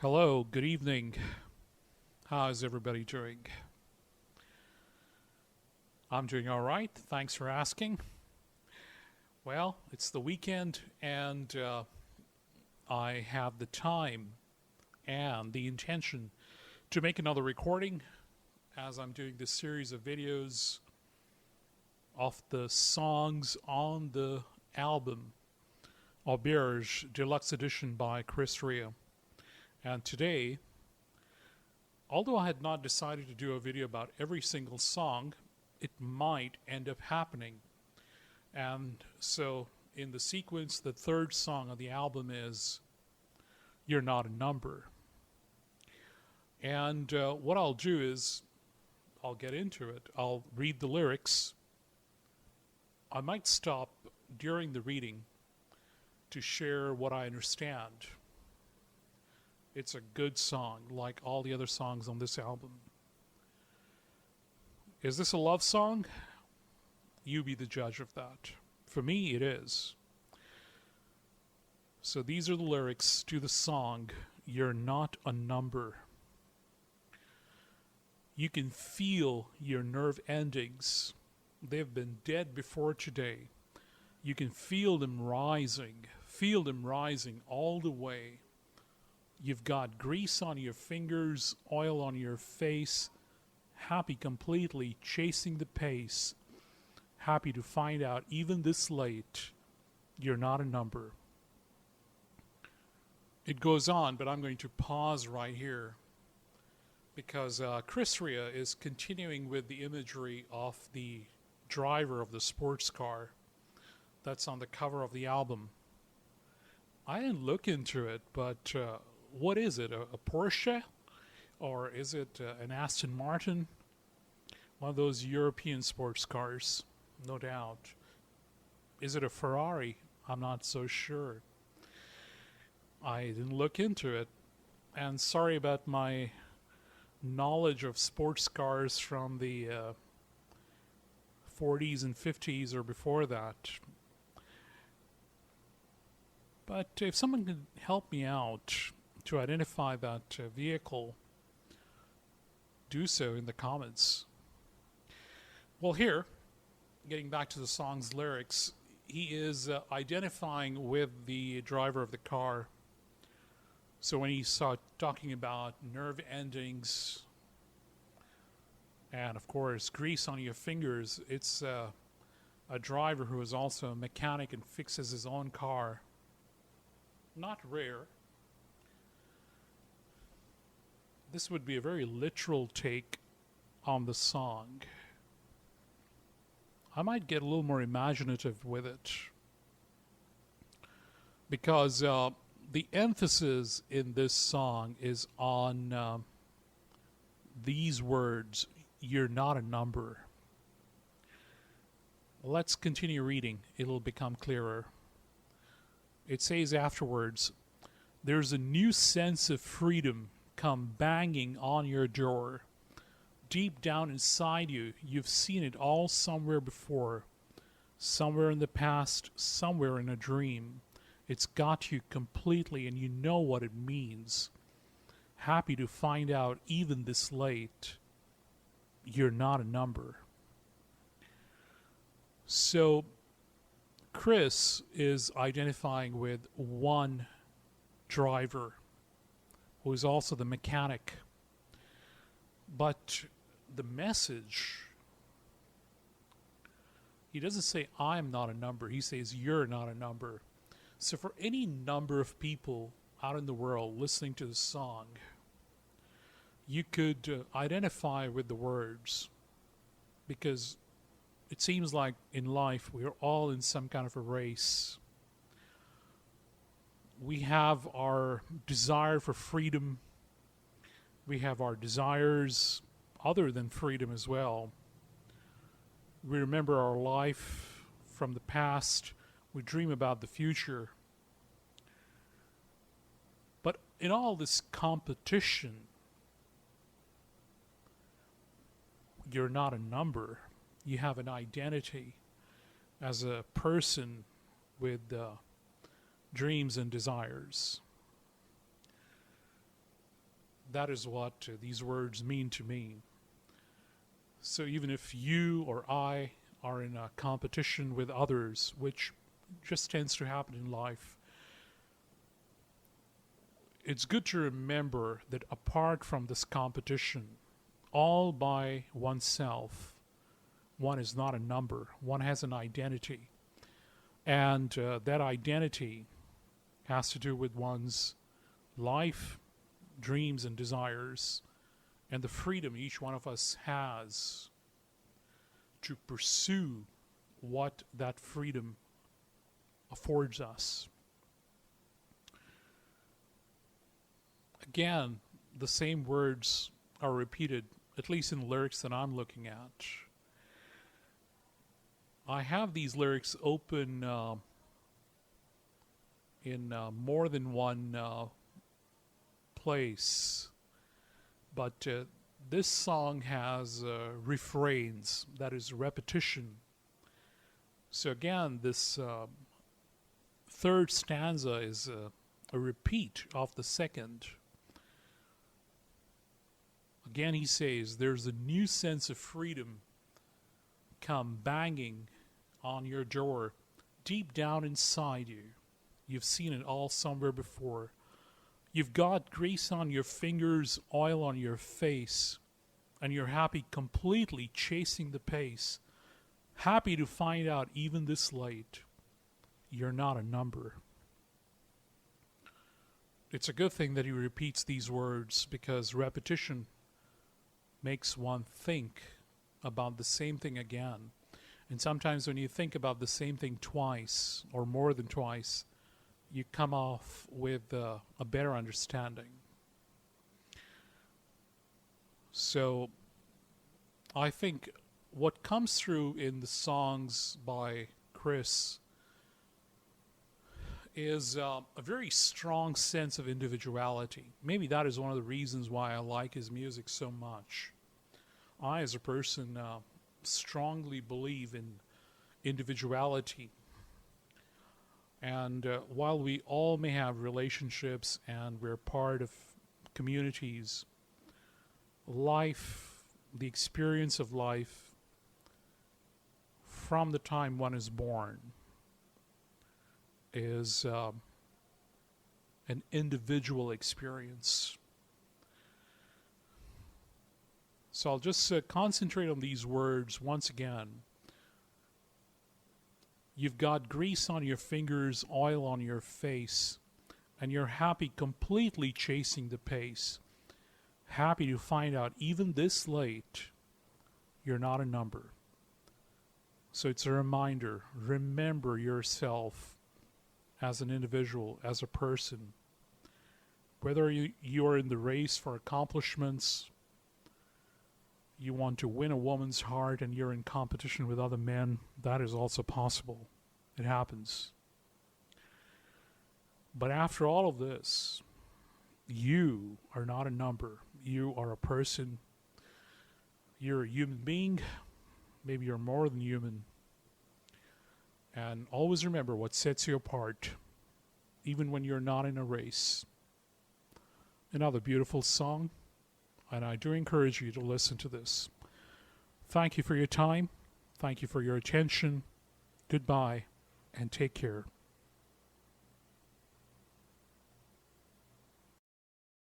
Hello, good evening. How's everybody doing? I'm doing all right. Thanks for asking. Well, it's the weekend, and I have the time and the intention to make another recording as I'm doing this series of videos of the songs on the album Auberge Deluxe Edition by Chris Rea. And today, although I had not decided to do a video about every single song, it might end up happening. And so, in the sequence, the third song on the album is You're Not a Number. And what I'll do is, I'll get into it. I'll read the lyrics. I might stop during the reading to share what I understand. It's a good song, like all the other songs on this album. Is this a love song? You be the judge of that. For me, it is. So these are the lyrics to the song, You're Not a Number. You can feel your nerve endings. They've been dead before today. You can feel them rising all the way. You've got grease on your fingers, oil on your face, happy completely, chasing the pace, happy to find out even this late, you're not a number. It goes on, but I'm going to pause right here because Chris Rea is continuing with the imagery of the driver of the sports car that's on the cover of the album. I didn't look into it, but what is it? A Porsche? Or is it an Aston Martin? One of those European sports cars, no doubt. Is it a Ferrari? I'm not so sure. I didn't look into it. And sorry about my knowledge of sports cars from the 40s and 50s or before that. But if someone could help me out to identify that vehicle, do so in the comments. Well, here, getting back to the song's lyrics, he is identifying with the driver of the car. So when he's talking about nerve endings and, of course, grease on your fingers, it's a driver who is also a mechanic and fixes his own car. Not rare. This would be a very literal take on the song. I might get a little more imaginative with it because the emphasis in this song is on these words, you're not a number. Let's continue reading. It'll become clearer. It says afterwards, there's a new sense of freedom come banging on your door. Deep down inside you, you've seen it all somewhere before. Somewhere in the past, somewhere in a dream. It's got you completely and you know what it means. Happy to find out even this late, you're not a number. So, Chris is identifying with one driver who is also the mechanic. But the message, he doesn't say I'm not a number, he says you're not a number. So for any number of people out in the world listening to the song, you could identify with the words because it seems like in life we are all in some kind of a race. We have our desire for freedom. We have our desires other than freedom as well. We remember our life from the past. We dream about the future. But in all this competition, you're not a number. You have an identity as a person with dreams and desires. that is what these words mean to me. So even if you or I are in a competition with others, which just tends to happen in life, it's good to remember that apart from this competition, all by oneself, one is not a number. One has an identity. And that identity has to do with one's life, dreams, and desires, and the freedom each one of us has to pursue what that freedom affords us. Again, the same words are repeated, at least in the lyrics that I'm looking at. I have these lyrics open in more than one place, but this song has refrains, that is repetition. So again, this third stanza is a repeat of the second. Again, he says, there's a new sense of freedom come banging on your door, deep down inside you. You've seen it all somewhere before. You've got grease on your fingers, oil on your face, and you're happy completely chasing the pace. Happy to find out even this late, you're not a number. It's a good thing that he repeats these words, because repetition makes one think about the same thing again. And sometimes when you think about the same thing twice, or more than twice, you come off with a better understanding. So I think what comes through in the songs by Chris is a very strong sense of individuality. Maybe that is one of the reasons why I like his music so much. I, as a person, strongly believe in individuality. And while we all may have relationships and we're part of communities, life, the experience of life, from the time one is born, is an individual experience. So I'll just concentrate on these words once again. You've got grease on your fingers, oil on your face, and you're happy completely chasing the pace. Happy to find out even this late, you're not a number. So it's a reminder, remember yourself as an individual, as a person. Whether you're in the race for accomplishments, you want to win a woman's heart and you're in competition with other men, that is also possible. It happens. But after all of this, you are not a number. You are a person. You're a human being. Maybe you're more than human. And always remember what sets you apart, even when you're not in a race. Another beautiful song. And I do encourage you to listen to this. Thank you for your time. Thank you for your attention. Goodbye, and take care.